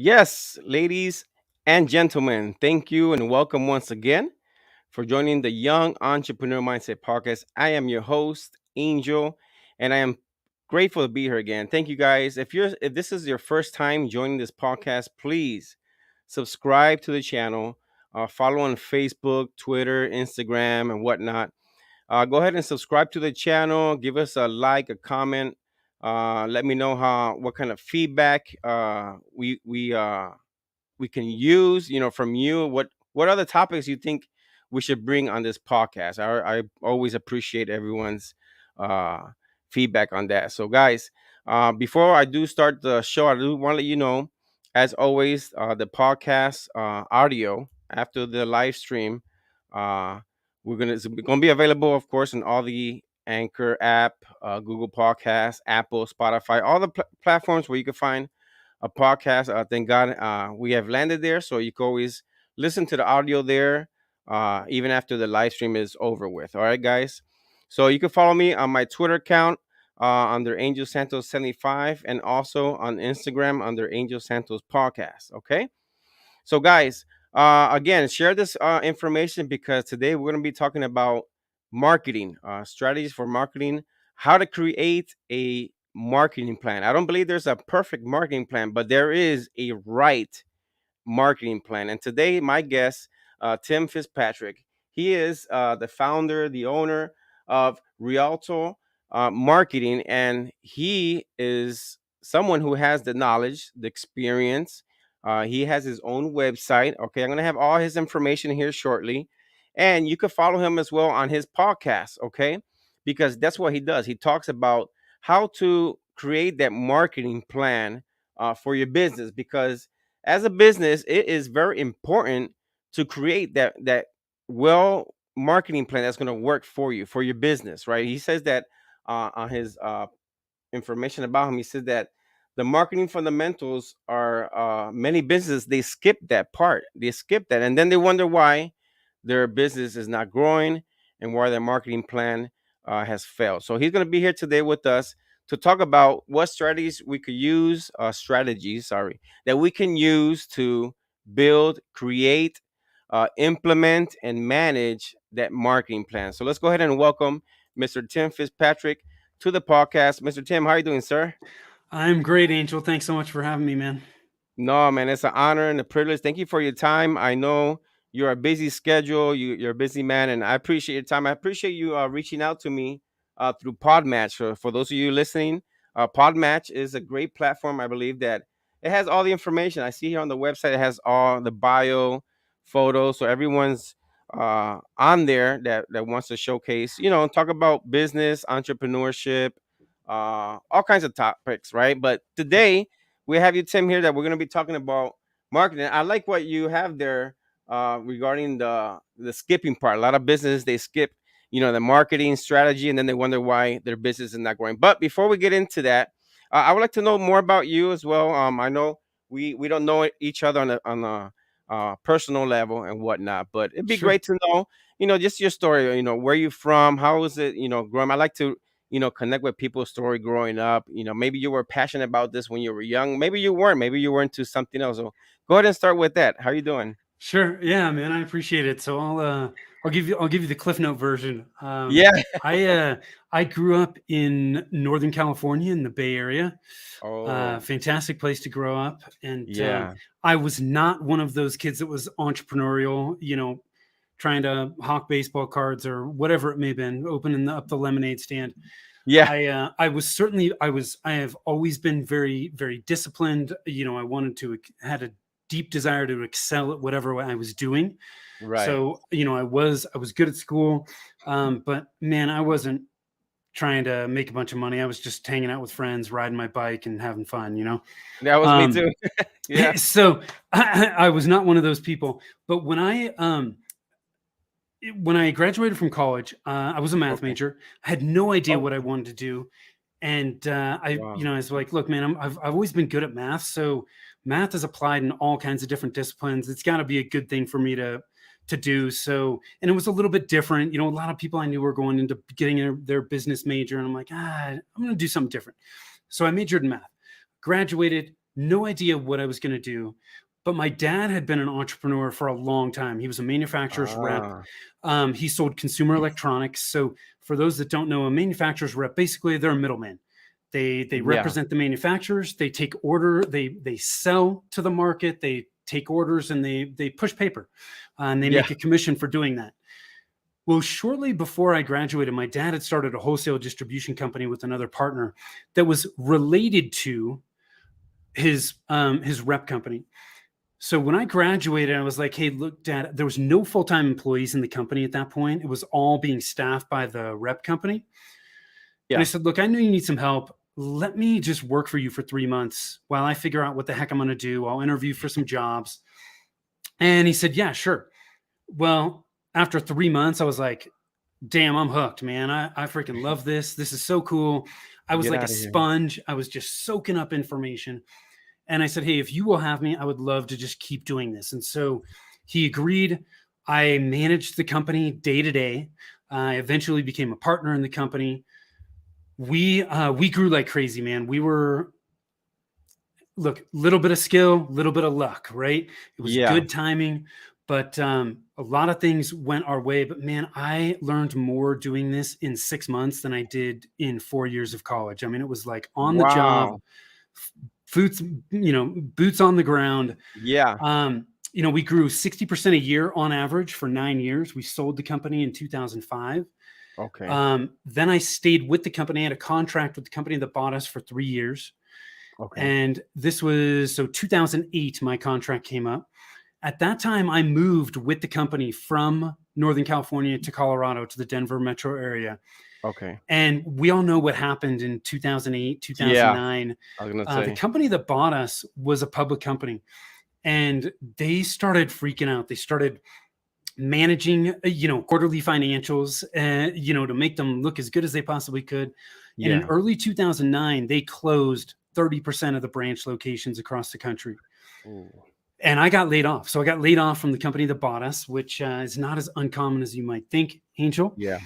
Yes, ladies and gentlemen, thank you and welcome once again for joining the Young Entrepreneur Mindset Podcast. I am your host, Angel, and I am grateful to be here again. Thank you guys. If this is your first time joining this podcast, please subscribe to the channel, follow on Facebook, Twitter, Instagram, and whatnot. Go ahead and subscribe to the channel. Give us a like, a comment. Let me know what kind of feedback we can use, from you. What other topics you think we should bring on this podcast? I always appreciate everyone's uh, feedback on that. So, guys, before I do start the show, I do want to let you know, as always, the podcast audio after the live stream. Uh, it's gonna be available, of course, in all the Anchor app, Google Podcasts, Apple, Spotify, all the platforms where you can find a podcast. Thank God we have landed there, so you can always listen to the audio there, even after the live stream is over with. All right, guys. So you can follow me on my Twitter account under Angel Santos 75, and also on Instagram under Angel Santos Podcast. Okay. So, guys, again, share this information because today we're going to be talking about marketing, strategies for marketing, how to create a marketing plan. I don't believe there's a perfect marketing plan, but there is a right marketing plan. And today, my guest, Tim Fitzpatrick, he is the founder, the owner of Rialto Marketing, and he is someone who has the knowledge, the experience. He has his own website. Okay, I'm going to have all his information here shortly. And you can follow him as well on his podcast, okay? Because that's what he does. He talks about how to create that marketing plan for your business, because as a business, it is very important to create that well marketing plan that's going to work for you for your business, right? He says that on his information about him. He said that the marketing fundamentals are many businesses they skip that part, they skip that, and then they wonder why their business is not growing and why their marketing plan has failed. So he's going to be here today with us to talk about what strategies we could use, strategies, sorry, that we can use to build, create, implement, and manage that marketing plan. So let's go ahead and welcome Mr. Tim Fitzpatrick to the podcast. Mr. Tim, how are you doing, sir? I'm great, Angel. Thanks so much for having me, man. No, man, it's an honor and a privilege. Thank you for your time. I know you're a busy schedule. You're a busy man, and I appreciate your time. I appreciate you reaching out to me through Podmatch. For those of you listening, Podmatch is a great platform. I believe that it has all the information. I see here on the website, it has all the bio, photos. So everyone's on there that wants to showcase, talk about business, entrepreneurship, all kinds of topics, right? But today, we have you, Tim, here that we're going to be talking about marketing. I like what you have there regarding the skipping part. A lot of businesses they skip, the marketing strategy, and then they wonder why their business is not growing. But before we get into that, I would like to know more about you as well. I know we don't know each other on a personal level and whatnot, but it'd be Sure. great to know, just your story. Where you from, how was it, growing. I like to connect with people's story growing up. Maybe you were passionate about this when you were young. Maybe you weren't. Maybe you were into something else. So go ahead and start with that. How you doing? Sure. Yeah, man, I appreciate it. So I'll give you the Cliff Note version. Yeah. I grew up in Northern California in the Bay Area. Oh, Fantastic place to grow up, and yeah. I was not one of those kids that was entrepreneurial. Trying to hawk baseball cards or whatever it may have been, opening up the lemonade stand. Yeah. I have always been very, very disciplined. I had a deep desire to excel at whatever I was doing. Right. So, I was good at school. But man, I wasn't trying to make a bunch of money. I was just hanging out with friends, riding my bike and having fun. That was me Um, too. Yeah. so I was not one of those people. But when I graduated from college, I was a math Okay. major. I had no idea Oh, what I wanted to do, and wow. I was like, "Look, man, I've always been good at math, so math is applied in all kinds of different disciplines. It's got to be a good thing for me to do." So, and it was a little bit different. A lot of people I knew were going into getting their business major, and I'm like, I'm going to do something different. So I majored in math, graduated. no idea what I was going to do. But my dad had been an entrepreneur for a long time. He was a manufacturer's rep. Ah, He sold consumer electronics. So for those that don't know, a manufacturer's rep, basically they're a middleman. They yeah, represent the manufacturers. They take order. They sell to the market. They take orders and they push paper, and they yeah. make a commission for doing that. Well, shortly before I graduated, my dad had started a wholesale distribution company with another partner that was related to his rep company. So when I graduated, I was like, "Hey, look, Dad." There was no full time employees in the company at that point. It was all being staffed by the rep company. And I Yeah. said, "Look, I know you need some help. Let me just work for you for 3 months while I figure out what the heck I'm going to do. I'll interview for some jobs." And he said, "Yeah, sure." Well, after 3 months, I was like, damn, I'm hooked, man. I freaking love this. This is so cool. I was Get like a out of here. sponge. I was just soaking up information. And I said, hey, if you will have me, I would love to just keep doing this. And so he agreed. I managed the company day to day. I eventually became a partner in the company. We grew like crazy, man. We were, look, little bit of skill, little bit of luck, right? It was Yeah. good timing, but a lot of things went our way. But man, I learned more doing this in 6 months than I did in 4 years of college. I mean, it was like on the job, Wow. boots, boots on the ground. Yeah. We grew 60% a year on average for 9 years. We sold the company in 2005. Okay. Then I stayed with the company. I had a contract with the company that bought us for 3 years. Okay. And this was so 2008, my contract came up. At that time, I moved with the company from Northern California to Colorado to the Denver metro area. Okay. And we all know what happened in 2008, Yeah. 2009. I was gonna The say. company that bought us was a public company, and they started freaking out. They started managing, quarterly financials, to make them look as good as they possibly could. And in Yeah. early 2009, they closed 30% of the branch locations across the country. Ooh. And I got laid off. So I got laid off from the company that bought us, which is not as uncommon as you might think, Angel. Yeah.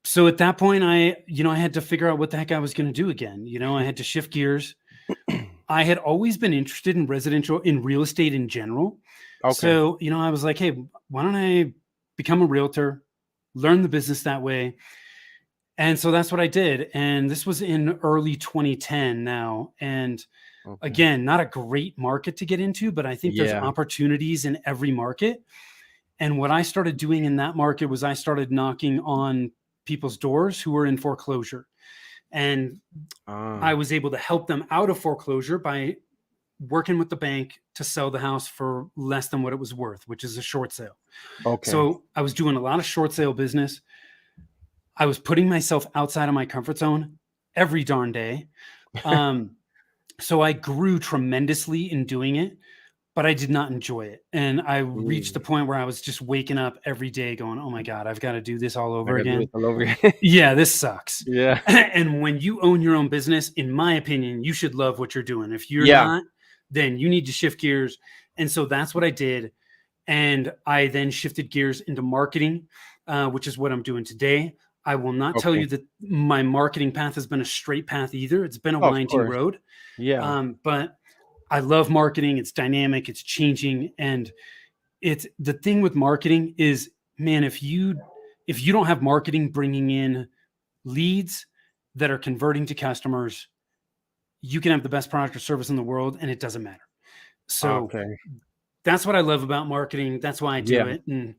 So at that point, I had to figure out what the heck I was going to do again. I had to shift gears. I had always been interested in real estate in general. Okay. So, I was like, hey, why don't I become a realtor, learn the business that way? And so that's what I did. And this was in early 2010 now. And Okay. again, not a great market to get into, but I think there's Yeah. opportunities in every market. And what I started doing in that market was I started knocking on people's doors who were in foreclosure. And I Ah. was able to help them out of foreclosure by working with the bank to sell the house for less than what it was worth, which is a short sale. Okay. So I was doing a lot of short sale business. I was putting myself outside of my comfort zone every darn day. Um, so I grew tremendously in doing it, but I did not enjoy it. And I reached the Mm. point where I was just waking up every day going, oh my God, I've got to do this all I over gotta do this again. all over again. Yeah, this sucks. Yeah. And when you own your own business, in my opinion, you should love what you're doing. If you're Yeah. not, then you need to shift gears. And so that's what I did. And I then shifted gears into marketing, which is what I'm doing today. I will not tell Okay. you that my marketing path has been a straight path either. It's been a Oh, of winding course. road. Yeah. But I love marketing. It's dynamic, it's changing. And it's the thing with marketing is, man, if you don't have marketing bringing in leads that are converting to customers, you can have the best product or service in the world and it doesn't matter. So Okay. that's what I love about marketing. That's why I do Yeah. it. And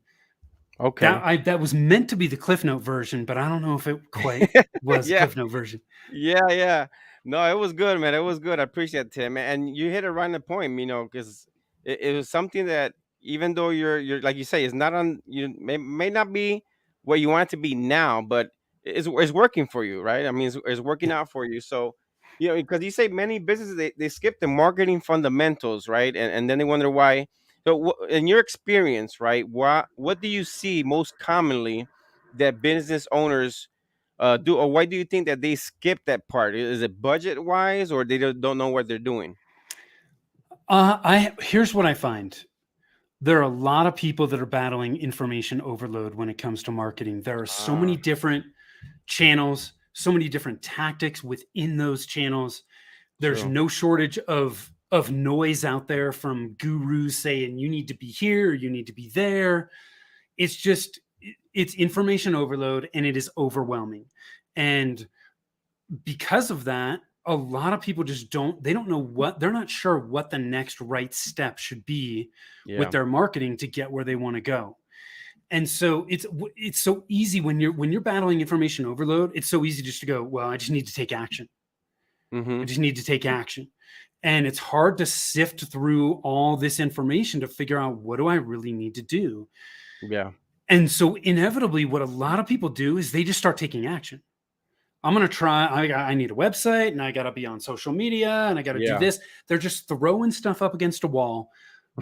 that Okay. I that was meant to be the Cliff Note version, but I don't know if it quite was the Yeah. Cliff Note version. Yeah, yeah. No, it was good, man. It was good. I appreciate it, Tim. And you hit it right on the point, because it was something that even though you're like you say, it's not on you may not be where you want it to be now, but it's working for you, right? I mean, it's working out for you. So, because you say many businesses they skip the marketing fundamentals, right? And then they wonder why. So, in your experience, right? What do you see most commonly that business owners do, or why do you think that they skip that part? Is it budget wise, or they don't know what they're doing? I Here's what I find. There are a lot of people that are battling information overload when it comes to marketing. There are so many Ah, different channels, so many different tactics within those channels. There's True. no shortage of noise out there from gurus saying you need to be here, you need to be there. It's just it's information overload and it is overwhelming. And because of that, a lot of people just they don't know what they're not sure what the next right step should be with Yeah. their marketing to get where they want to go. And so it's so easy when you're battling information overload, it's so easy just to go, well, I just need to take action. I Mm-hmm. just need to take action. And it's hard to sift through all this information to figure out what do I really need to do. Yeah. And so inevitably what a lot of people do is they just start taking action. I'm going to try. I need a website and I got to be on social media and I got to do Yeah. this. They're just throwing stuff up against a wall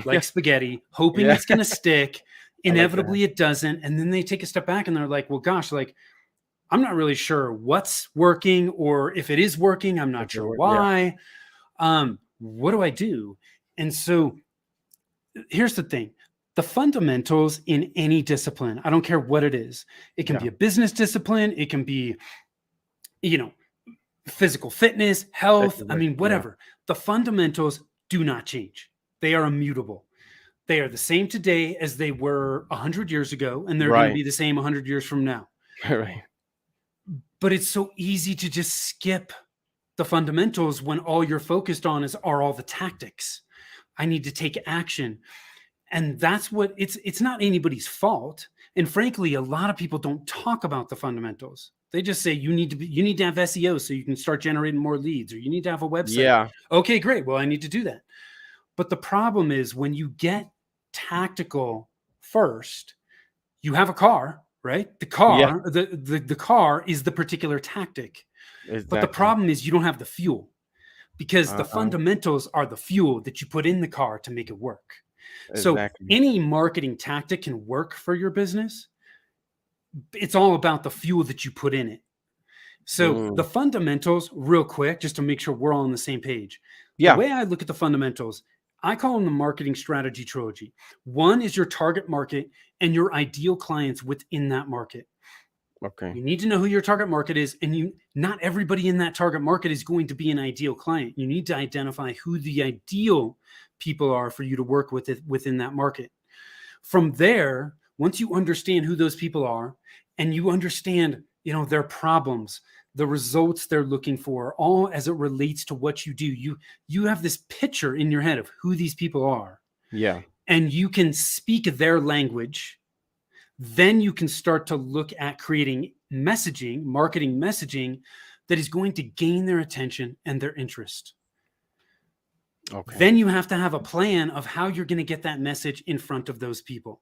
like spaghetti, hoping Yeah. it's going to stick. I like that. Inevitably, it doesn't. And then they take a step back and they're like, well, gosh, like, I'm not really sure what's working, or if it is working, I'm not If it sure were, yeah. why. What do I do? And so here's the thing, the fundamentals in any discipline, I don't care what it is, it can be Yeah. a business discipline, it can be, you know, physical fitness, health, I Extrovert. mean, Yeah. whatever. The fundamentals do not change. They are immutable. They are the same today as they were 100 years ago, and they're going to Right. be the same 100 years from now. Right. But it's so easy to just skip the fundamentals when all you're focused on are all the tactics. I need to take action. And that's what it's not anybody's fault. And frankly, a lot of people don't talk about the fundamentals. They just say you need to have SEO so you can start generating more leads, or you need to have a website. Yeah. Okay, great. Well, I need to do that. But the problem is when you get tactical first, you have a car, right? Yeah. The car is the particular tactic. But the Exactly. problem is you don't have the fuel, because the Uh-huh. fundamentals are the fuel that you put in the car to make it work. So Exactly. any marketing tactic can work for your business. It's all about the fuel that you put in it. So the Mm. fundamentals, real quick, just to make sure we're all on the same page. The Yeah. way I look at the fundamentals, I call them the marketing strategy trilogy. One is your target market and your ideal clients within that market. Okay. You need to know who your target market is, and not everybody in that target market is going to be an ideal client. You need to identify who the ideal people are for you to work with within that market. From there, once you understand who those people are and you understand, their problems, the results they're looking for, all as it relates to what you do, you have this picture in your head of who these people are, Yeah. and you can speak their language. Then you can start to look at creating messaging, marketing messaging that is going to gain their attention and their interest. Okay. Then you have to have a plan of how you're going to get that message in front of those people.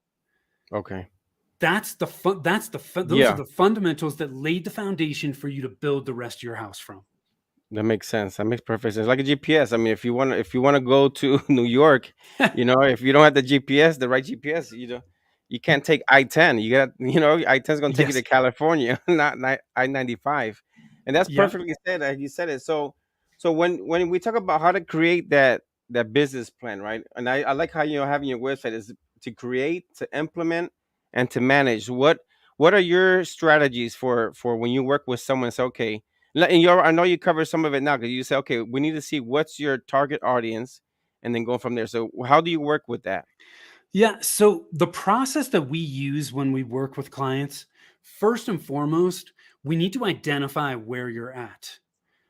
Okay. Those are Yeah. the fundamentals that laid the foundation for you to build the rest of your house from. That makes sense. That makes perfect sense. Like a GPS. I mean, if you want to go to New York, if you don't have the GPS, the right GPS, you can't take I-10. You got, I-10 is going to take you to Yes. California, not I-95. And that's Yeah. perfectly said. You said it. So when we talk about how to create that business plan, right? And I like how having your website is to create, to implement, and to manage. What are your strategies for when you work with someone? Say, okay, and I know you cover some of it now because you say, okay, we need to see what's your target audience, and then go from there. So how do you work with that? Yeah. So the process that we use when we work with clients, first and foremost, we need to identify where you're at.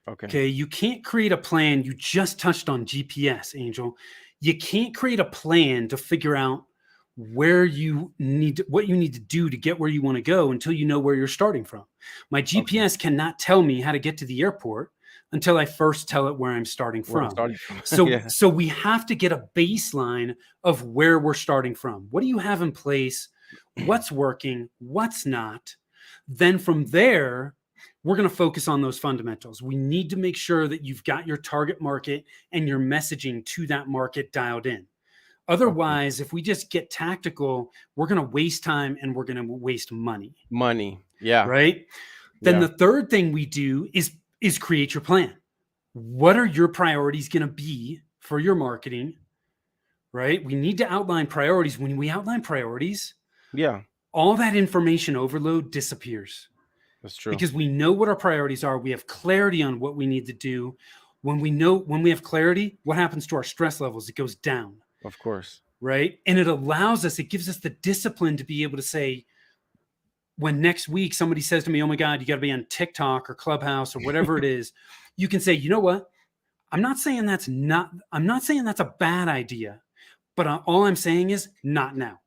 Okay. Okay, you can't create a plan. You just touched on GPS, Angel. You can't create a plan to figure out what you need to do to get where you want to go until you know where you're starting from. My Okay. GPS cannot tell me how to get to the airport until I first tell it where I'm starting Where I'm from. starting from. So Yeah. so we have to get a baseline of where we're starting from. What do you have in place? What's working? What's not? Then from there, we're going to focus on those fundamentals. We need to make sure that you've got your target market and your messaging to that market dialed in. Okay. Otherwise, if we just get tactical, we're going to waste time and we're going to waste money, Money. Yeah. right? Then Yeah. the third thing we do is create your plan. What are your priorities going to be for your marketing, right? We need to outline priorities. When we outline priorities, Yeah. all that information overload disappears That's true. because we know what our priorities are. We have clarity on what we need to do. when we have clarity, what happens to our stress levels? It goes down, Of course. right? And it gives us the discipline to be able to say, when next week somebody says to me, oh my God, you got to be on TikTok or Clubhouse or whatever it is, you can say, you know what? I'm not saying that's a bad idea, but all I'm saying is not now,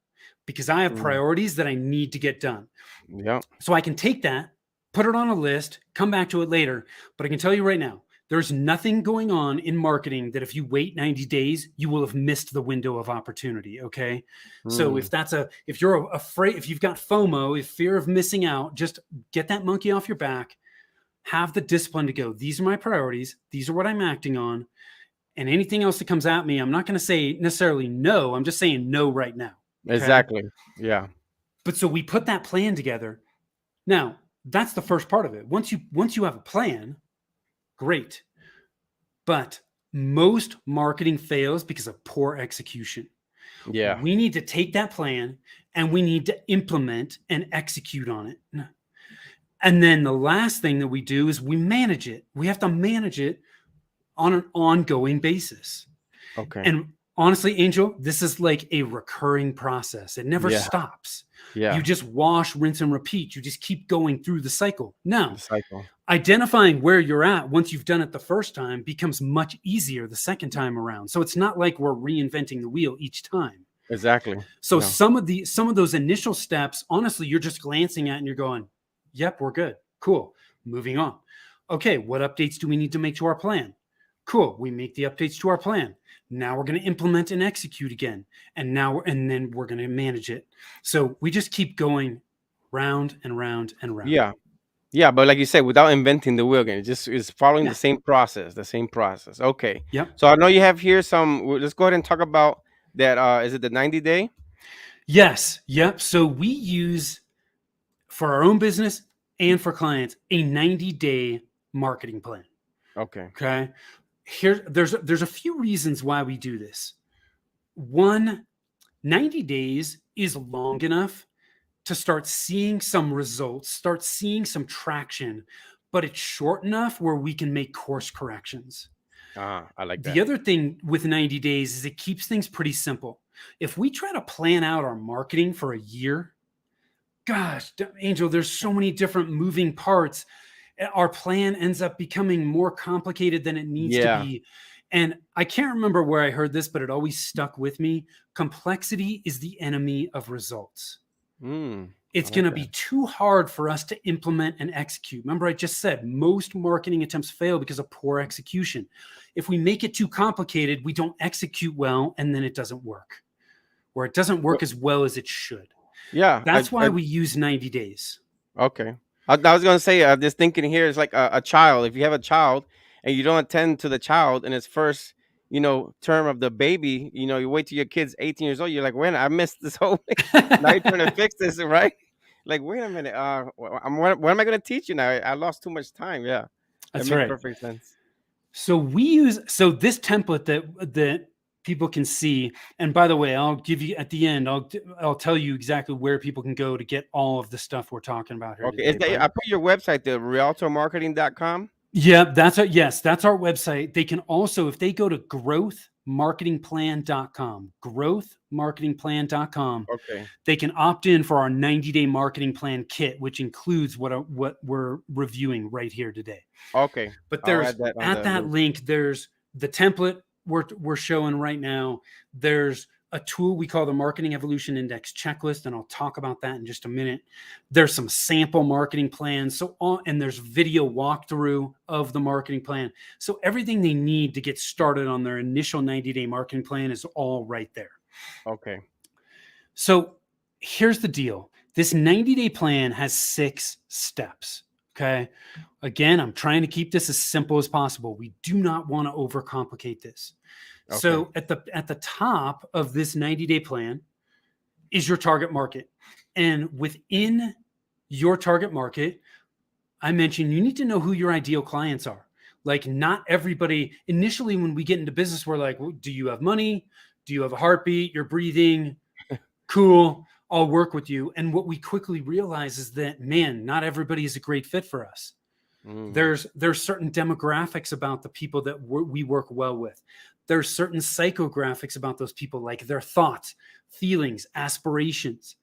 because I have Mm, priorities that I need to get done. yeah. So I can take that, put it on a list, come back to it later. But I can tell you right now, there's nothing going on in marketing that if you wait 90 days, you will have missed the window of opportunity. Okay. So Mm, if you're afraid, if you've got FOMO, if fear of missing out, just get that monkey off your back, have the discipline to go, these are my priorities. These are what I'm acting on. And anything else that comes at me, I'm not going to say necessarily no. I'm just saying no right now. Okay. exactly. Yeah. But so we put that plan together. Now, that's the first part of it. Once you have a plan, great. But most marketing fails because of poor execution. Yeah. We need to take that plan and we need to implement and execute on it. And then the last thing that we do is we manage it. We have to manage it on an ongoing basis. Okay. And honestly, Angel, this is like a recurring process. It never Yeah. stops. You Yeah. just wash, rinse, and repeat. You just keep going through the cycle. The Now, cycle. identifying where you're at once you've done it the first time becomes much easier the second time around. So it's not like we're reinventing the wheel each time. Exactly. So No. some of those initial steps, honestly, you're just glancing at and you're going, "Yep, we're good. Cool. Moving on." Okay, what updates do we need to make to our plan? Cool. We make the updates to our plan. Now we're going to implement and execute again. And then we're going to manage it. So we just keep going round and round and round. Yeah. Yeah, but like you said, without inventing the wheel again, it just is following the Yeah. same process, the same process. Okay. Yep. So I know you have here some. Let's go ahead and talk about that. Is it the 90-day? Yes. Yep. So we use, for our own business and for clients, a 90-day marketing plan. Okay. Okay. There's a few reasons why we do this. One, 90 days is long enough to start seeing some results, start seeing some traction, but it's short enough where we can make course corrections. I like The that. other thing with 90 days is it keeps things pretty simple. If we try to plan out our marketing for a year, gosh, Angel, there's so many different moving parts. Our plan ends up becoming more complicated than it needs to Yeah. be. And I can't remember where I heard this, but it always stuck with me. Complexity is the enemy of results. I It's going like to that. be too hard for us to implement and execute. Remember, I just said most marketing attempts fail because of poor execution. If we make it too complicated, we don't execute well, and then it doesn't work, or it doesn't Well, work as well as it should. yeah. That's why we use 90 days. Okay. I was gonna say, this thinking here is like a child. If you have a child and you don't attend to the child in its first, term of the baby, you wait till your kid's 18 years old. You're like, wait, I missed this whole. Now you're trying to fix this, right? Like, wait a minute. What am I gonna teach you now? I lost too much time. Yeah, that That's makes right. perfect sense. So this template that people can see, and by the way, I'll give you at the end, I'll tell you exactly where people can go to get all of the stuff we're talking about here Okay, is today. that But I put your website, the realtormarketing.com? yeah, that's our website. They can also, if they go to growthmarketingplan.com, growthmarketingplan.com, Okay. they can opt in for our 90-day marketing plan kit, which includes what we're reviewing right here today. Okay. But I'll there's, add that on at the that link. link, there's the template we're showing right now. There's a tool we call the Marketing Evolution Index Checklist, and I'll talk about that in just a minute. There's some sample marketing plans, and there's video walkthrough of the marketing plan. So everything they need to get started on their initial 90-day marketing plan is all right there. Okay. So here's the deal. This 90-day plan has 6 steps. Okay. Again, I'm trying to keep this as simple as possible. We do not want to overcomplicate this. Okay. So at the top of this 90-day plan is your target market. And within your target market, I mentioned you need to know who your ideal clients are. Like, not everybody initially, when we get into business, we're like, well, do you have money? Do you have a heartbeat? You're breathing? Cool. I'll work with you. And what we quickly realize is that, man, not everybody is a great fit for us. Mm. There's certain demographics about the people that we work well with. There's certain psychographics about those people, like their thoughts, feelings, aspirations,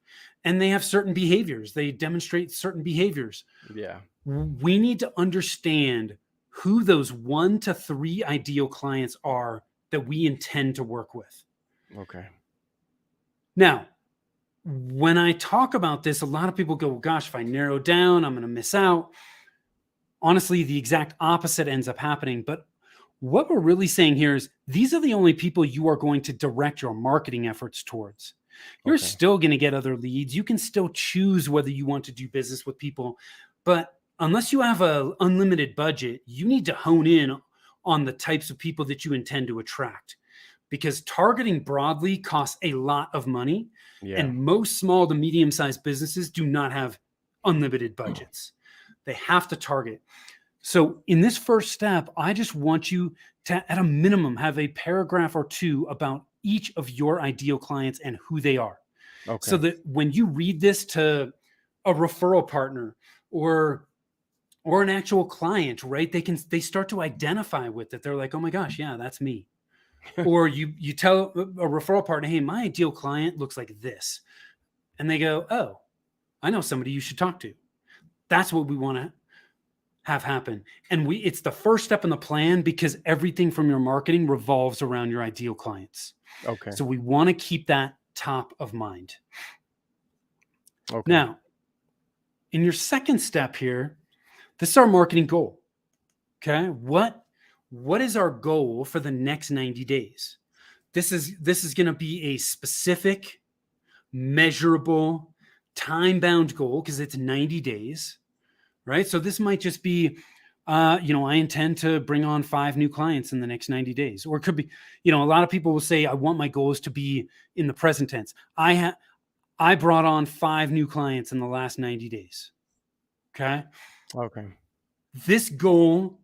and they have certain behaviors. They demonstrate certain behaviors. Yeah. We need to understand who those 1 to 3 ideal clients are that we intend to work with. Okay. Now, when I talk about this, a lot of people go, well, gosh, if I narrow down, I'm going to miss out. Honestly, the exact opposite ends up happening. But what we're really saying here is these are the only people you are going to direct your marketing efforts towards. You're Okay. still going to get other leads. You can still choose whether you want to do business with people. But unless you have an unlimited budget, you need to hone in on the types of people that you intend to attract, because targeting broadly costs a lot of money. Yeah. And most small to medium sized businesses do not have unlimited budgets. They have to target. So in this first step, I just want you to, at a minimum, have a paragraph or two about each of your ideal clients and who they are. So Okay. that when you read this to a referral partner or an actual client, right, they start to identify with it. They're like, oh my gosh, yeah, that's me. Or you tell a referral partner, hey, my ideal client looks like this. And they go, oh, I know somebody you should talk to. That's what we want to have happen. And it's the first step in the plan, because everything from your marketing revolves around your ideal clients. Okay. So we want to keep that top of mind. Okay. Now, in your second step here, this is our marketing goal. Okay. What is our goal for the next 90 days? This is going to be a specific, measurable, time-bound goal, because it's 90 days, right? So this might just be, I intend to bring on 5 new clients in the next 90 days. Or it could be, a lot of people will say, I want my goals to be in the present tense. I brought on 5 new clients in the last 90 days. Okay. Okay. This goal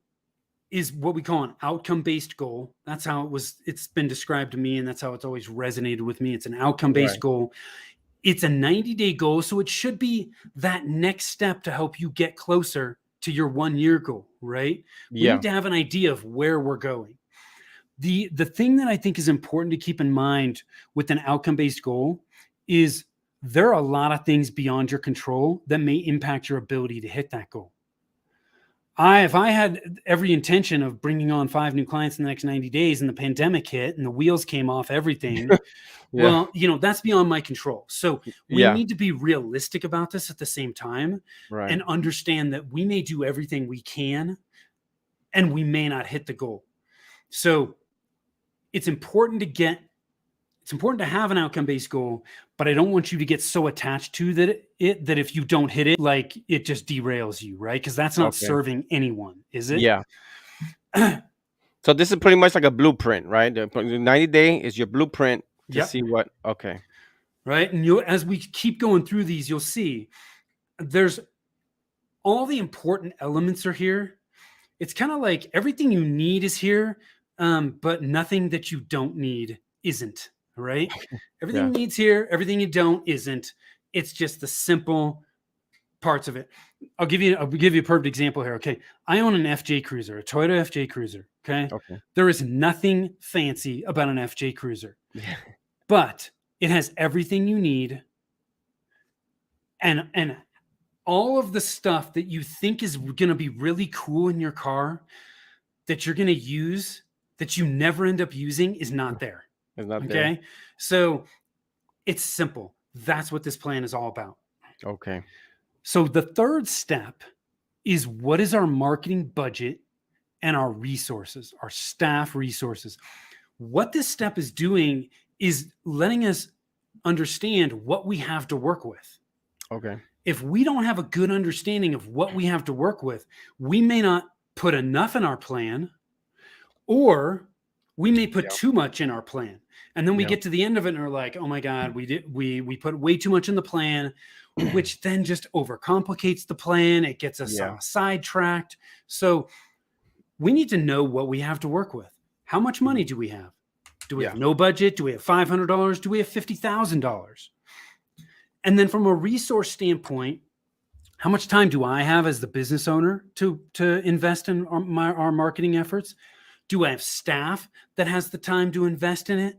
is what we call an outcome-based goal. That's how it's been described to me, and that's how it's always resonated with me. It's an outcome-based Right. goal. It's a 90-day goal, so it should be that next step to help you get closer to your 1-year goal, right? We Yeah. need to have an idea of where we're going. The thing that I think is important to keep in mind with an outcome-based goal is there are a lot of things beyond your control that may impact your ability to hit that goal. If I had every intention of bringing on 5 new clients in the next 90 days and the pandemic hit and the wheels came off everything, Yeah. well, that's beyond my control. So we Yeah. need to be realistic about this at the same time Right. and understand that we may do everything we can and we may not hit the goal. So it's important to have an outcome-based goal, but I don't want you to get so attached to that if you don't hit it, like it just derails you, right? Because that's not Okay. serving anyone, is it? Yeah. So this is pretty much like a blueprint, right? The 90-day is your blueprint to Yep. see what. Okay. Right. And as we keep going through these, you'll see there's all the important elements are here. It's kind of like everything you need is here, but nothing that you don't need isn't, right? Everything Yeah. you need's here, everything you don't isn't. It's just the simple parts of it. I'll give you a perfect example here. Okay. I own an FJ Cruiser, a Toyota FJ Cruiser. Okay. Okay. There is nothing fancy about an FJ Cruiser, Yeah. but it has everything you need, and all of the stuff that you think is going to be really cool in your car that you're going to use that you never end up using is not there. It's not there. Okay. So it's simple. That's what this plan is all about. Okay. So the third step is, what is our marketing budget and our resources, our staff resources? What this step is doing is letting us understand what we have to work with. Okay. If we don't have a good understanding of what we have to work with, we may not put enough in our plan, or we may put Yeah. too much in our plan. And then we Yeah. get to the end of it and we're like, oh my God, we put way too much in the plan, which then just overcomplicates the plan. It gets us Yeah. sidetracked. So we need to know what we have to work with. How much money Mhm. do we have? Do we Yeah. have no budget? Do we have $500? Do we have $50,000? And then from a resource standpoint, How much time do I have as the business owner to invest in our marketing efforts? Do I have staff that has the time to invest in it?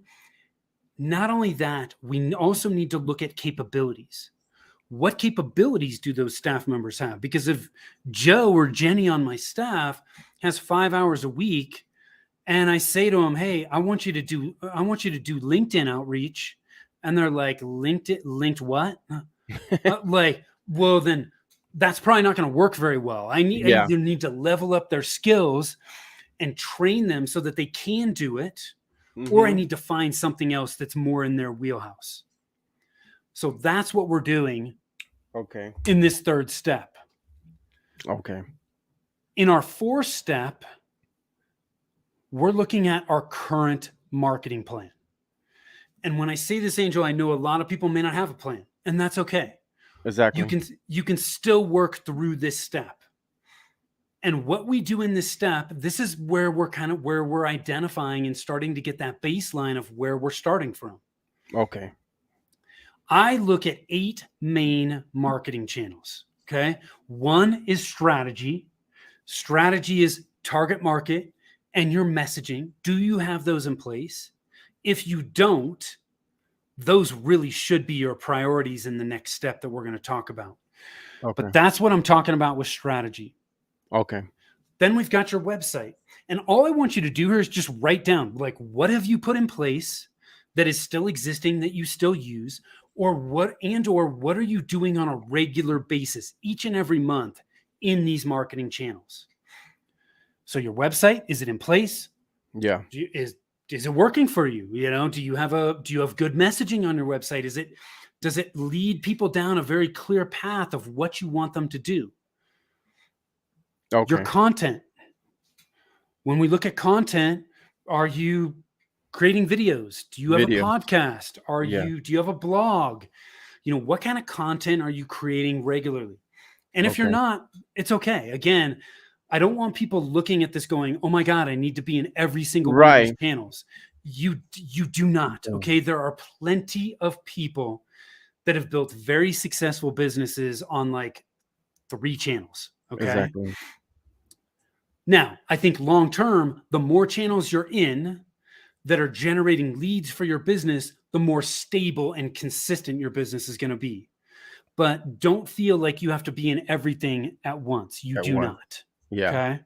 Not only that, we also need to look at capabilities. What capabilities do those staff members have? Because if Joe or Jenny on my staff has 5 hours a week, and I say to them, "Hey, I want you to do LinkedIn outreach," and they're like, linked what?" Like, well, then that's probably not going to work very well. I Yeah. either need to level up their skills and train them so that they can do it, or I Mm-hmm. need to find something else that's more in their wheelhouse. So that's what we're doing Okay. in this third step. Okay. In our fourth step, we're looking at our current marketing plan. And when I say this, Angel, I know a lot of people may not have a plan, and that's okay. You Exactly. can you can still work through this step. And what we do in this step, this is where we're identifying and starting to get that baseline of where we're starting from. Okay. I look at 8 main marketing channels. Okay. One is strategy. Strategy is target market and your messaging. Do you have those in place? If you don't, those really should be your priorities in the next step that we're going to talk about. Okay. But that's what I'm talking about with strategy. Okay. Then we've got your website. And all I want you to do here is just write down, like, what have you put in place that is still existing that you still use, or what are you doing on a regular basis each and every month in these marketing channels? So your website, is it in place? Yeah. Is it working for you? Do you have good messaging on your website? Does it lead people down a very clear path of what you want them to do? Your Okay. content. When we look at content, are you creating videos? Do you have a Video. podcast? Yeah. Do you have a blog? What kind of content are you creating regularly? And if you're Okay. not, it's okay. Again, I don't want people looking at this going, "Oh my God, I need to be in every single one of these Right. channels." You do not. Yeah. Okay. There are plenty of people that have built very successful businesses on like 3 channels. Okay. Exactly. Now, I think long term, the more channels you're in that are generating leads for your business, the more stable and consistent your business is going to be. But don't feel like you have to be in everything at once. You At do one. not. Yeah. Okay.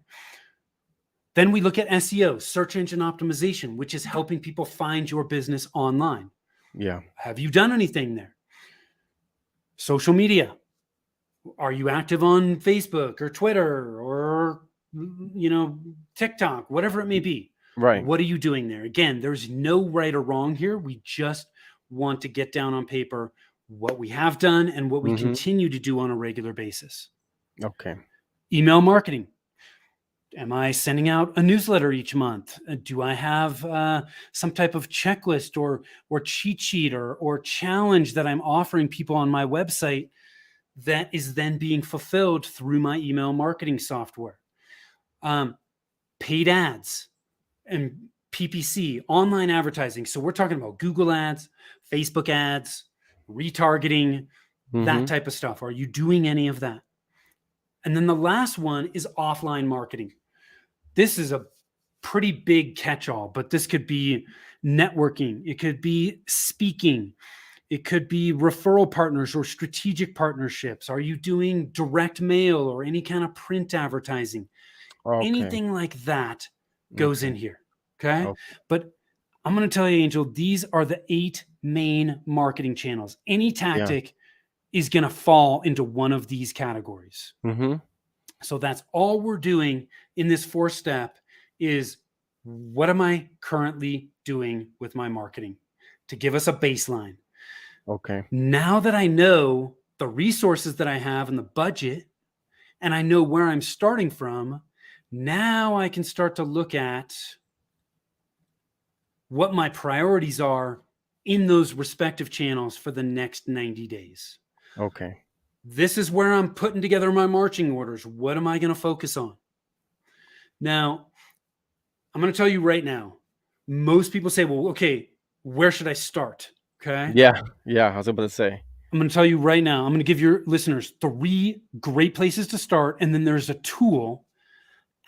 Then we look at SEO, search engine optimization, which is helping people find your business online. Yeah. Have you done anything there? Social media. Are you active on Facebook or Twitter or TikTok, whatever it may be? Right. What are you doing there? Again, there's no right or wrong here. We just want to get down on paper what we have done and what we Mm-hmm. continue to do on a regular basis. Okay. Email marketing. Am I sending out a newsletter each month? Do I have some type of checklist or cheat sheet or challenge that I'm offering people on my website that is then being fulfilled through my email marketing software? Paid ads and PPC, online advertising. So we're talking about Google ads, Facebook ads, retargeting, that Mm-hmm. type of stuff. Are you doing any of that? And then the last one is offline marketing. This is a pretty big catch-all, but this could be networking, it could be speaking, it could be referral partners or strategic partnerships. Are you doing direct mail or any kind of print advertising? Okay. Anything like that goes Okay. in here. Okay. Oh, But I'm going to tell you, Angel, these are the 8 main marketing channels. Any yeah. tactic is going to fall into one of these categories. Mm-hmm. So that's all we're doing in this 4th step is, what am I currently doing with my marketing to give us a baseline? Okay. Now that I know the resources that I have and the budget, and I know where I'm starting from, now I can start to look at what my priorities are in those respective channels for the next 90 days. Okay. This is where I'm putting together my marching orders. What am I going to focus on? Now, I'm going to tell you right now, most people say, well, okay, where should I start? Okay. Yeah. Yeah. I was about to say. I'm going to tell you right now, I'm going to give your listeners 3 great places to start. And then there's a tool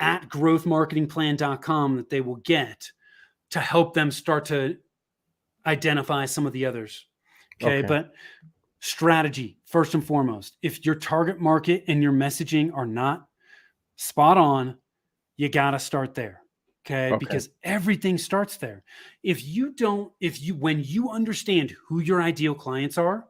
at growthmarketingplan.com that they will get to help them start to identify some of the others. Okay. Okay. But strategy, first and foremost, if your target market and your messaging are not spot on, you got to start there. Okay. Okay. Because everything starts there. When you understand who your ideal clients are,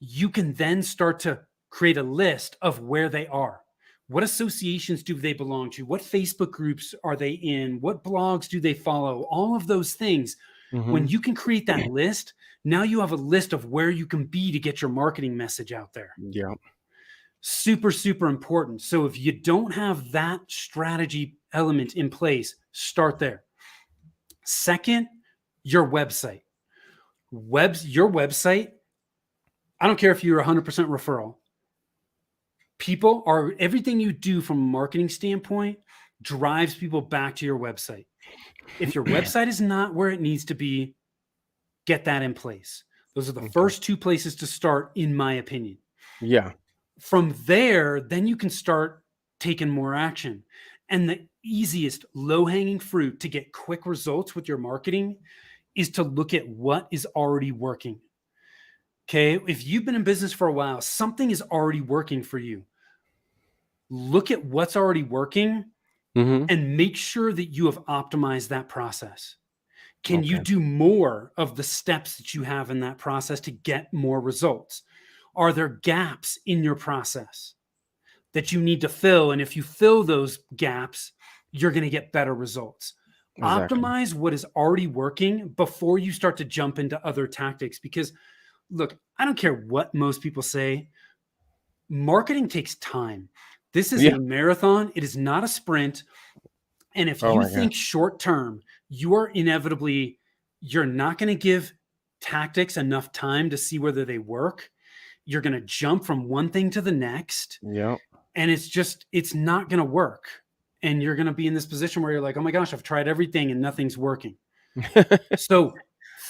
you can then start to create a list of where they are. What associations do they belong to? What Facebook groups are they in? What blogs do they follow? All of those things. When Mm-hmm. you can create that list, now you have a list of where you can be to get your marketing message out there. Yeah. Super, super important. So if you don't have that strategy element in place, start there. Second, your website. Your website, I don't care if you're 100% referral. Everything you do from a marketing standpoint drives people back to your website. If your website is not where it needs to be, get that in place. Those are the Okay. first 2 places to start, in my opinion. Yeah. From there, then you can start taking more action. And the easiest low-hanging fruit to get quick results with your marketing is to look at what is already working. Okay. If you've been in business for a while, something is already working for you. Look at what's already working Mm-hmm. and make sure that you have optimized that process. Can you Okay. do more of the steps that you have in that process to get more results? Are there gaps in your process that you need to fill? And if you fill those gaps, you're going to get better results. Exactly. Optimize what is already working before you start to jump into other tactics. Because, look, I don't care what most people say, marketing takes time. This is Yeah. a marathon, it is not a sprint. And if Oh you my God. think short term, you're not going to give tactics enough time to see whether they work. You're going to jump from one thing to the next, Yeah. and it's not going to work. And you're going to be in this position where you're like, oh my gosh, I've tried everything and nothing's working. So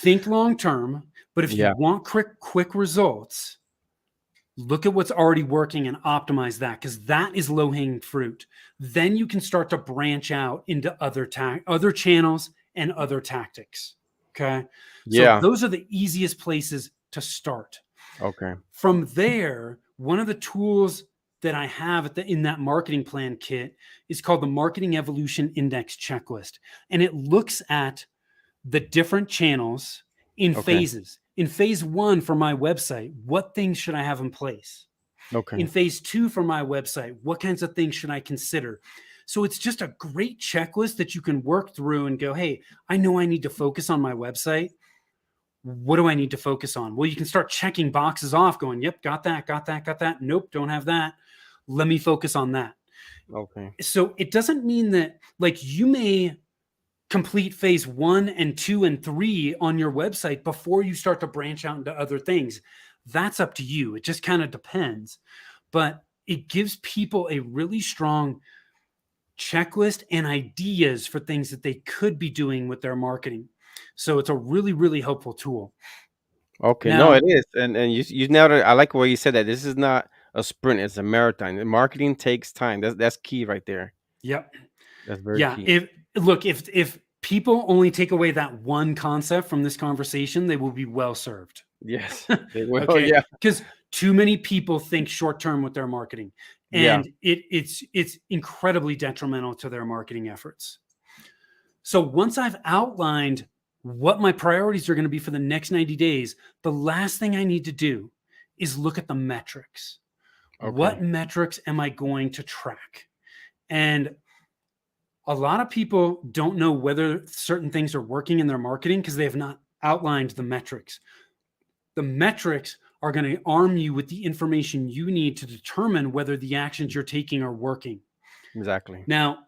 think long term, but if you Yeah. want quick results, look at what's already working and optimize that, because that is low hanging fruit. Then you can start to branch out into other channels and other tactics. Okay. So Yeah. those are the easiest places to start. Okay. From there, one of the tools that I have in that marketing plan kit is called the Marketing Evolution Index Checklist. And it looks at the different channels in Okay. phases. In phase 1 for my website, what things should I have in place? Okay. In phase 2 for my website, what kinds of things should I consider? So it's just a great checklist that you can work through and go, hey, I know I need to focus on my website. What do I need to focus on? Well, you can start checking boxes off, going, yep, got that, got that, got that. Nope, don't have that. Let me focus on that. Okay. So it doesn't mean that, like, you may complete phase 1 and 2 and 3 on your website before you start to branch out into other things. That's up to you. It just kind of depends. But it gives people a really strong checklist and ideas for things that they could be doing with their marketing. So it's a really, really helpful tool. Okay. No, it Now, is. And you nailed it. I like the way you said that. This is not a sprint, it's a marathon. The marketing takes time. That's key right there. yep. That's very Yeah. key. If people only take away that one concept from this conversation, they will be well served. Yes. They will. Okay. Yeah. Because too many people think short term with their marketing, Yeah. and it's incredibly detrimental to their marketing efforts. So once I've outlined what my priorities are going to be for the next 90 days, the last thing I need to do is look at the metrics. What Okay. metrics am I going to track? And a lot of people don't know whether certain things are working in their marketing because they have not outlined the metrics. The metrics are going to arm you with the information you need to determine whether the actions you're taking are working. Exactly. Now,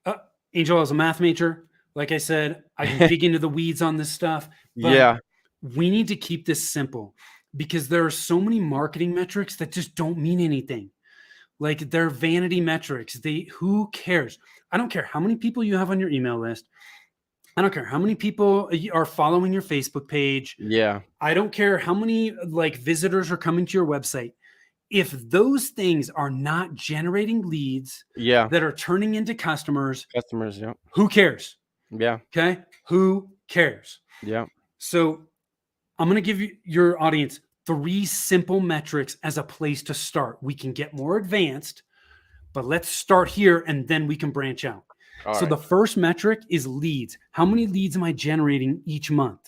uh, Angel, as a math major, like I said, I can dig into the weeds on this stuff, but Yeah. we need to keep this simple because there are so many marketing metrics that just don't mean anything. Like, they're vanity metrics. Who cares? I don't care how many people you have on your email list. I don't care how many people are following your Facebook page. Yeah. I don't care how many like visitors are coming to your website. If those things are not generating leads Yeah. that are turning into customers, Customers. Yeah. who cares? Yeah. Okay. Who cares? Yeah. So I'm going to give you your audience 3 simple metrics as a place to start. We can get more advanced, but let's start here and then we can branch out. All So the right. first metric is leads. How many leads am I generating each month?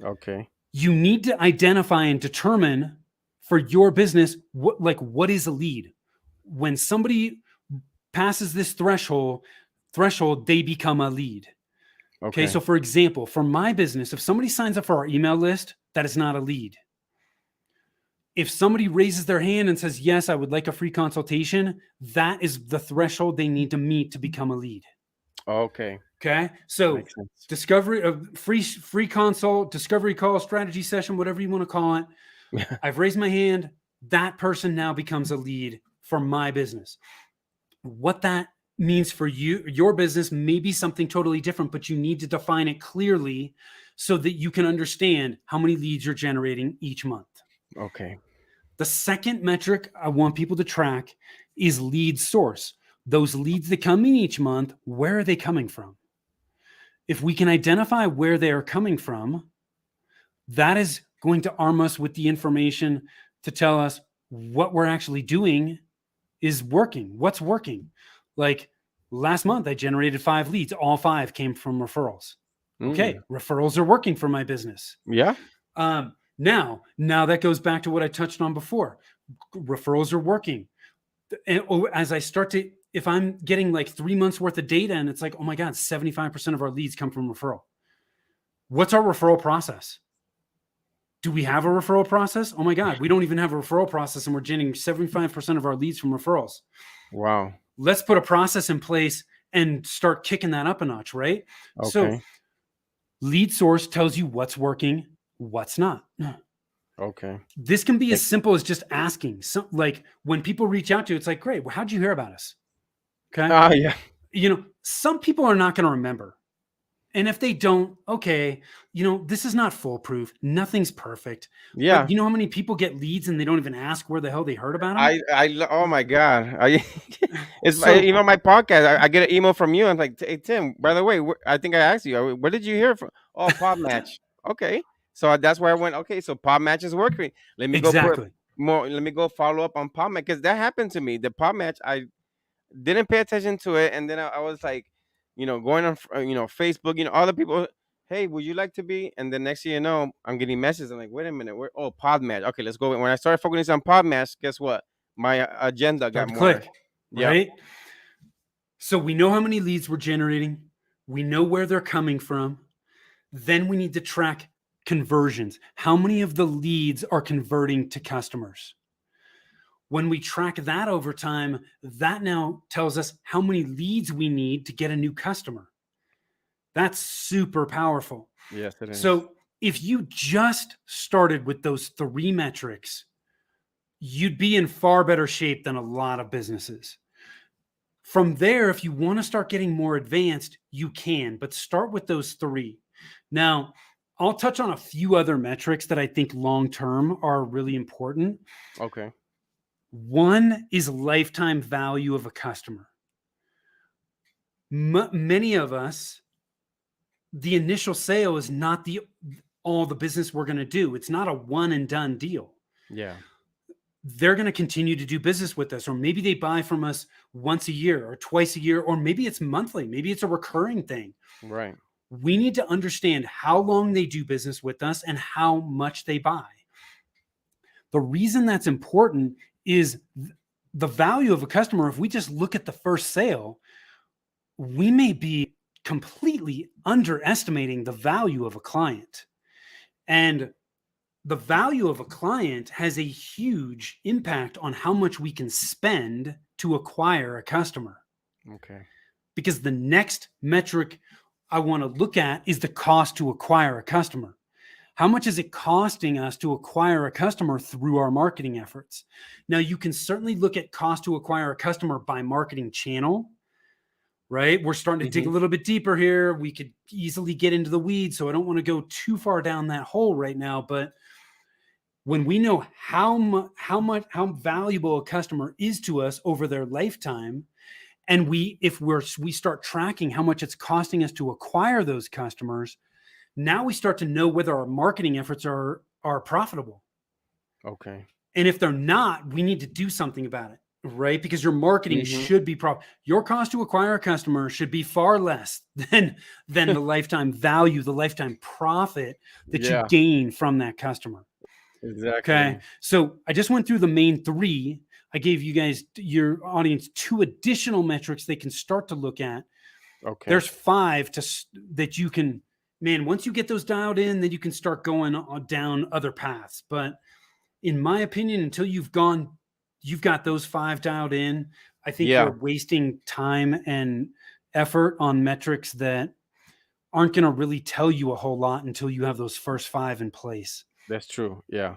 Okay. You need to identify and determine for your business what is a lead. When somebody passes this threshold, they become a lead. Okay, Okay. so for example, for my business, if somebody signs up for our email list, that is not a lead. If somebody raises their hand and says, yes, I would like a free consultation, that is the threshold they need to meet to become a lead. Okay. Okay. So Makes sense. discovery of free consult, discovery call, strategy session, whatever you want to call it. Yeah. I've raised my hand. That person now becomes a lead for my business. What that means for you, your business may be something totally different, but you need to define it clearly so that you can understand how many leads you're generating each month. Okay. The second metric I want people to track is lead source. Those leads that come in each month, where are they coming from? If we can identify where they are coming from, that is going to arm us with the information to tell us what we're actually doing is working. What's working? Like last month, I generated 5 leads. All 5 came from referrals. Okay, Mm. referrals are working for my business. Yeah. Now that goes back to what I touched on before. Referrals are working. And as I start to, if I'm getting like 3 months worth of data and it's like, oh my God, 75% of our leads come from referral. What's our referral process? Do we have a referral process? Oh my God, we don't even have a referral process and we're generating 75% of our leads from referrals. Wow. Let's put a process in place and start kicking that up a notch, right? So Okay. lead source tells you what's working, what's not. Okay. This can be as Like, simple as just asking. So, like when people reach out to you, it's like, great, well, how'd you hear about us? Okay. yeah. Some people are not going to remember. And if they don't, okay, this is not foolproof. Nothing's perfect. But Yeah. you know how many people get leads and they don't even ask where the hell they heard about them? Oh my God. I So even my podcast. I get an email from you. I'm like, hey Tim. By the way, I think I asked you. Where did you hear from? Oh, Pod Match. Okay. So that's where I went. Okay. So Pod Match is working. Let me go put exactly. more. Let me go follow up on Pod Match because that happened to me. The Pod Match. I didn't pay attention to it, and then I was like, going on, Facebook, other people. Hey, would you like to be? And the next thing you know, I'm getting messages. I'm like, wait a minute, where? Oh, Podmatch. Okay, let's go. When I started focusing on Podmatch, guess what? My agenda Start got to more. click, Yep. right? So we know how many leads we're generating. We know where they're coming from. Then we need to track conversions. How many of the leads are converting to customers? When we track that over time, that now tells us how many leads we need to get a new customer. That's super powerful. Yes, it is. So if you just started with those 3 metrics, you'd be in far better shape than a lot of businesses. From there, if you want to start getting more advanced, you can, but start with those 3. Now, I'll touch on a few other metrics that I think long term are really important. Okay. One is lifetime value of a customer. Many of us, the initial sale is not all the business we're going to do. It's not a one and done deal. Yeah. They're going to continue to do business with us, or maybe they buy from us once a year or twice a year, or maybe it's monthly, maybe it's a recurring thing. Right. We need to understand how long they do business with us and how much they buy. The reason that's important is the value of a customer. If we just look at the first sale, we may be completely underestimating the value of a client. And the value of a client has a huge impact on how much we can spend to acquire a customer. Okay. Because the next metric I want to look at is the cost to acquire a customer. How much is it costing us to acquire a customer through our marketing efforts? Now, you can certainly look at cost to acquire a customer by marketing channel, right? We're starting to dig a Hmm. little bit deeper here. We could easily get into the weeds, so I don't want to go too far down that hole right now. But when we know how valuable a customer is to us over their lifetime, and we start tracking how much it's costing us to acquire those customers, now we start to know whether our marketing efforts are profitable. Okay. And if they're not, we need to do something about it, right? Because your marketing Hmm. should be your cost to acquire a customer should be far less than the lifetime value, the lifetime profit that you Yeah, gain from that customer. Okay. exactly. So I just went through the main three. I gave you guys, your audience, two additional metrics they can start to look at. Okay. There's five that you can, man, once you get those dialed in, then you can start going down other paths. But in my opinion, until you've got those five dialed in, I think Yeah, you're wasting time and effort on metrics that aren't going to really tell you a whole lot until you have those first five in place. that's true. Yeah.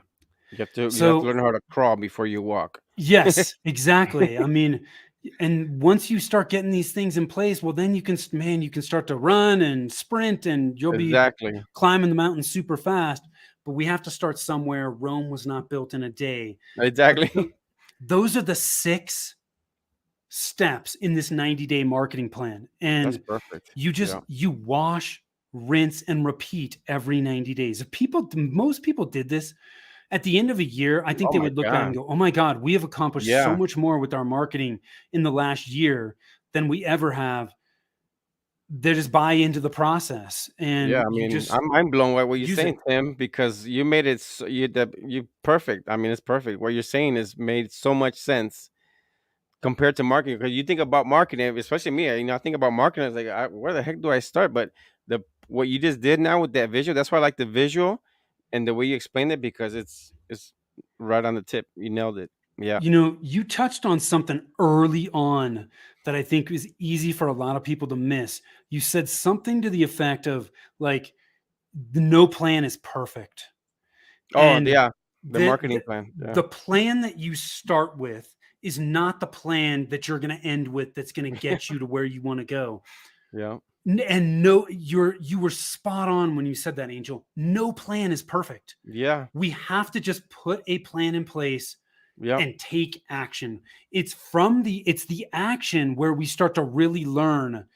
You have to So, learn how to crawl before you walk. yes, exactly. I mean, and once you start getting these things in place, well, then you can start to run and sprint and you'll be Exactly. climbing the mountain super fast. But we have to start somewhere. Rome was not built in a day. But Exactly. those are the six steps in this 90-day marketing plan. That's And perfect. you Yeah. you wash, rinse, and repeat every 90 days. If most people did this at the end of a year, I think Oh they my would look back and God. go, "Oh my God, we have accomplished so Yeah. much more with our marketing in the last year than we ever have." They just buy into the process, Yeah. and I you mean, just I'm mind blown by what you're use it. saying, Tim, because you made it you perfect. I mean, it's perfect. What you're saying is made so much sense compared to marketing. Because you think about marketing, especially me, I think about marketing. It's like, where the heck do I start? But the what you just did now with that visual, that's why I like the visual and the way you explained it because it's right on the tip. You nailed it. Yeah. You touched on something early on that I think is easy for a lot of people to miss. You said something to the effect of like, no plan is perfect. Oh, And yeah. The the, marketing the plan. Yeah. the plan that you start with is not the plan that you're going to end with that's going to get you to where you want to go. Yeah. And no, you were spot on when you said that, Angel. No plan is perfect. Yeah. We have to just put a plan in place Yeah. and take action. It's the action where we start to really learn.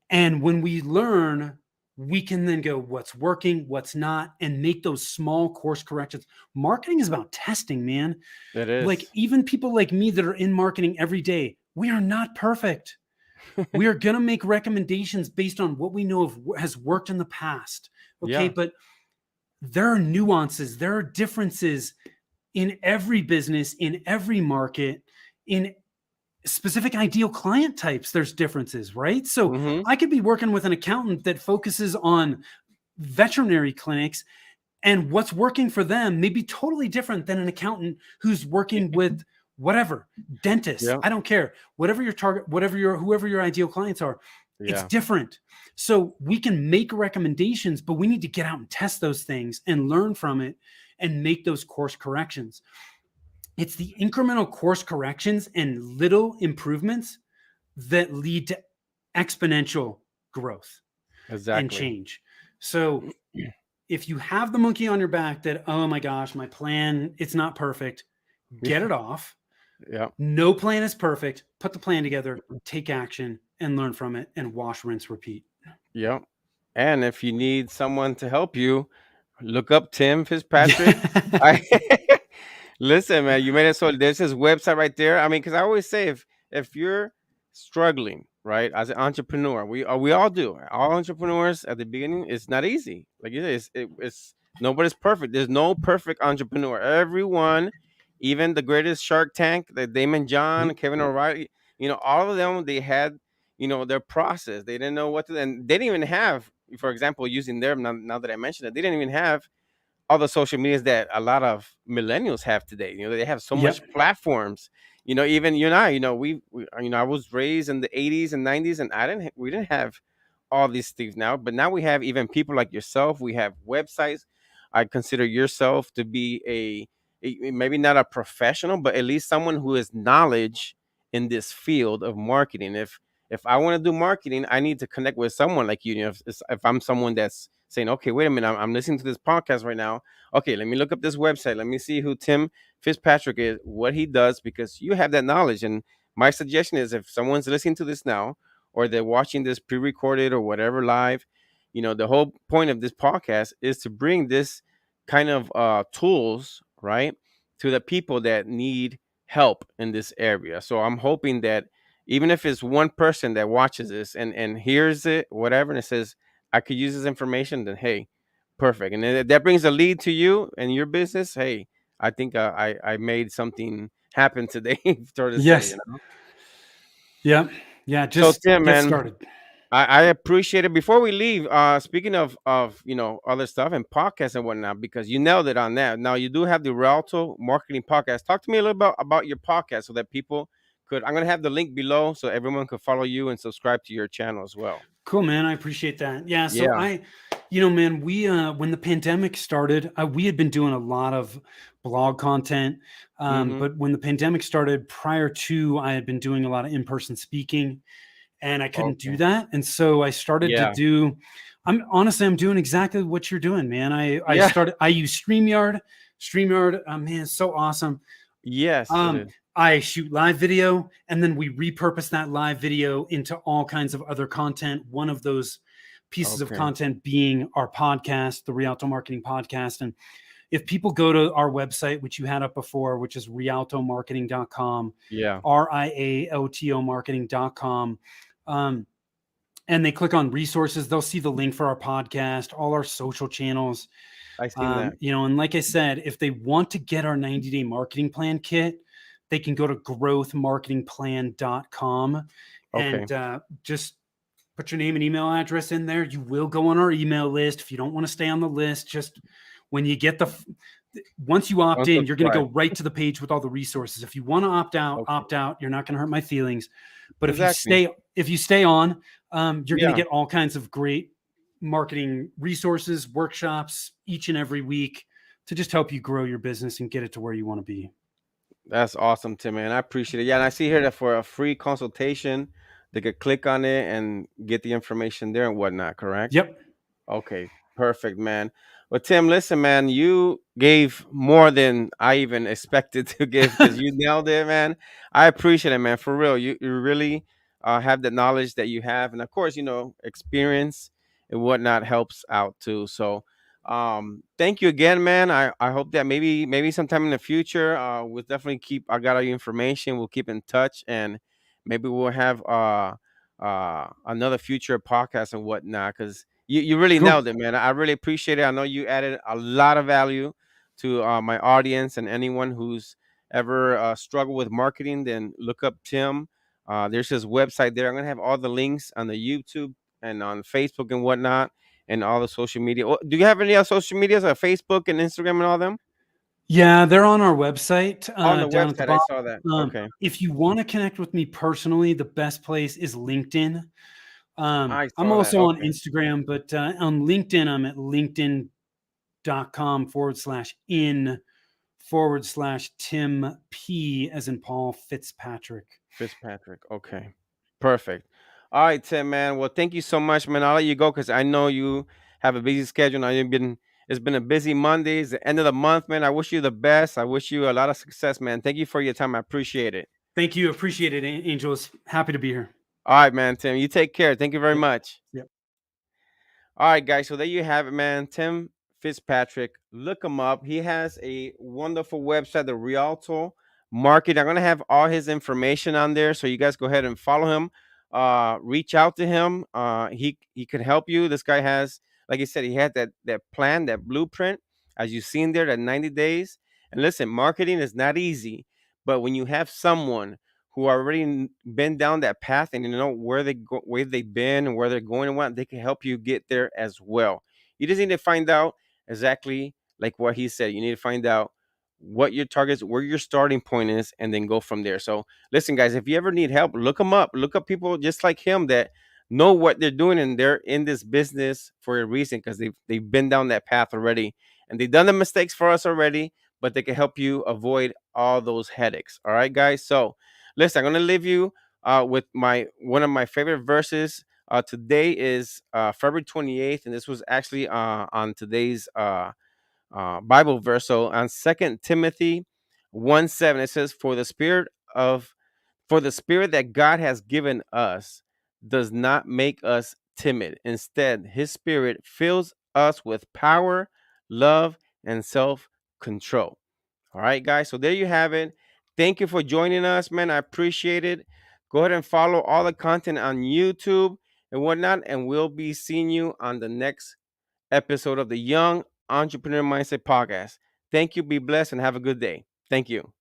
And when we learn, we can then go what's working, what's not, and make those small course corrections. Marketing is about testing, man. It Like is. even people like me that are in marketing every day, we are not perfect. We are going to make recommendations based on what we know of has worked in the past. Okay. Yeah. But there are nuances, there are differences in every business, in every market, in specific ideal client types. There's differences, right? So Mhm. I could be working with an accountant that focuses on veterinary clinics, and what's working for them may be totally different than an accountant who's working with whatever dentists. Yeah. I don't care. Whatever your target, whoever your ideal clients are, it's Yeah. different. So we can make recommendations, but we need to get out and test those things and learn from it and make those course corrections. It's the incremental course corrections and little improvements that lead to exponential growth and Exactly. change. So if you have the monkey on your back that, oh my gosh, my plan, it's not perfect, get it off. Yeah. No plan is perfect. Put the plan together, take action, and learn from it, and wash, rinse, repeat. Yeah. And if you need someone to help you, look up Tim Fitzpatrick. Yeah. I listen, man. You made it so there's his website right there. I mean, because I always say if you're struggling, right, as an entrepreneur, we all do. All entrepreneurs at the beginning, it's not easy. Like it is, it's nobody's perfect. There's no perfect entrepreneur. Everyone, even the greatest Shark Tank, the Damon John, Kevin O'Reilly, all of them, they had their process. They didn't know what to, and they didn't even have, for example, using them now that I mentioned it, they didn't even have all the social medias that a lot of millennials have today. They have so much Yep. platforms. Even you and I, I was raised in the 80s and 90s, and we didn't have all these things now. But now we have even people like yourself. We have websites. I consider yourself to be maybe not a professional, but at least someone who has knowledge in this field of marketing. if I want to do marketing, I need to connect with someone like you. You know, if I'm someone that's saying, okay, wait a minute, I'm listening to this podcast right now. Okay, let me look up this website. Let me see who Tim Fitzpatrick is, what he does, because you have that knowledge. And my suggestion is, if someone's listening to this now, or they're watching this pre-recorded or whatever live, the whole point of this podcast is to bring this kind of tools, right, to the people that need help in this area. So I'm hoping that even if it's one person that watches this and hears it, whatever, and it says, I could use this information, then hey, perfect. And then that brings a lead to you and your business. Hey, I think I made something happen today, so to say. Yes. Yeah. Yeah. So Just Tim, get man, started. I appreciate it. Before we leave, speaking of other stuff and podcasts and whatnot, because you nailed it on that. Now you do have the Rialto Marketing Podcast. Talk to me a little bit about your podcast so that people could. I'm gonna have the link below so everyone could follow you and subscribe to your channel as well. Cool, man. I appreciate that. Yeah. So Yeah. man, we when the pandemic started, we had been doing a lot of blog content. Mm-hmm. But when the pandemic started, prior to, I had been doing a lot of in-person speaking, and I couldn't do Okay. that. And so I started to Yeah. do. I'm doing exactly what you're doing, man. Yeah. I use StreamYard. StreamYard, man, it's so awesome. Yes, it Um, is. I shoot live video, and then we repurpose that live video into all kinds of other content. One of those pieces of Okay. content being our podcast, the Rialto Marketing Podcast. And if people go to our website, which you had up before, which is rialtomarketing.com, Yeah. RIALTO marketing.com, and they click on resources, they'll see the link for our podcast, all our social channels. I seen that. And like I said, if they want to get our 90-day marketing plan kit, they can go to growthmarketingplan.com Okay. and just put your name and email address in there. You will go on our email list. If you don't want to stay on the list, just when you get once you opt in, you're going to Unsubscribe. go right to the page with all the resources. If you want to opt out, Okay. opt out. You're not going to hurt my feelings. But Exactly. if you stay on, you're going to Yeah. get all kinds of great marketing resources, workshops each and every week to just help you grow your business and get it to where you want to be. That's awesome, Tim, man. I appreciate it. Yeah, and I see here that for a free consultation, they could click on it and get the information there and whatnot, correct? Yep. Okay, perfect, man. Well, Tim, listen, man, you gave more than I even expected to give because you nailed it, man. I appreciate it, man. For real, you really have the knowledge that you have, and of course, experience and whatnot helps out too. So, thank you again, man. I hope that maybe sometime in the future, we'll definitely keep. I got all your information. We'll keep in touch, and maybe we'll have another future podcast and whatnot because you really Cool. nailed it, man. I really appreciate it. I know you added a lot of value to my audience and anyone who's ever struggled with marketing. Then look up Tim. There's his website there. I'm gonna have all the links on the YouTube and on Facebook and whatnot, and all the social media. Do you have any other social medias, Facebook and Instagram and all them? Yeah, they're on our website On the down at the website, I bottom. saw that. Okay, If you want to connect with me personally, the best place is LinkedIn. I I'm saw that. also on Okay, Instagram, but on LinkedIn, I'm at linkedin.com/in/Tim P as in Paul Fitzpatrick. Fitzpatrick. Okay, perfect. All right, Tim, man. Well, thank you so much, man. I'll let you go because I know you have a busy schedule. Now you've been It's been a busy Monday. It's the end of the month, man. I wish you the best. I wish you a lot of success, man. Thank you for your time. I appreciate it. Thank you. Appreciate it, Angels. Happy to be here. All right, man, Tim. You take care. Thank you very Yep. much. Yep. All right, guys. So there you have it, man. Tim Fitzpatrick. Look him up. He has a wonderful website, the Rialto Market. I'm gonna have all his information on there, so you guys go ahead and follow him. Reach out to him. He can help you. This guy has, like I said, he had that plan, that blueprint, as you've seen there, that 90 days. And listen, marketing is not easy, but when you have someone who already been down that path and you know where they've been and where they're going and what they can help you get there as well. You just need to find out exactly like what he said. You need to find out what your targets, where your starting point is, and then go from there. So listen, guys, if you ever need help, look them up. Look up people just like him that know what they're doing and they're in this business for a reason because they've been down that path already and they've done the mistakes for us already, but they can help you avoid all those headaches. All right, guys. So listen, I'm gonna leave you with my one of my favorite verses. Today is February 28th, and this was actually on today's Bible verse. So on Second Timothy 1:7, it says, For the spirit that God has given us does not make us timid. Instead, his spirit fills us with power, love, and self-control. All right, guys. So there you have it. Thank you for joining us, man. I appreciate it. Go ahead and follow all the content on YouTube and whatnot, and we'll be seeing you on the next episode of the Young Entrepreneur Mindset Podcast. Thank you. Be blessed and have a good day. Thank you.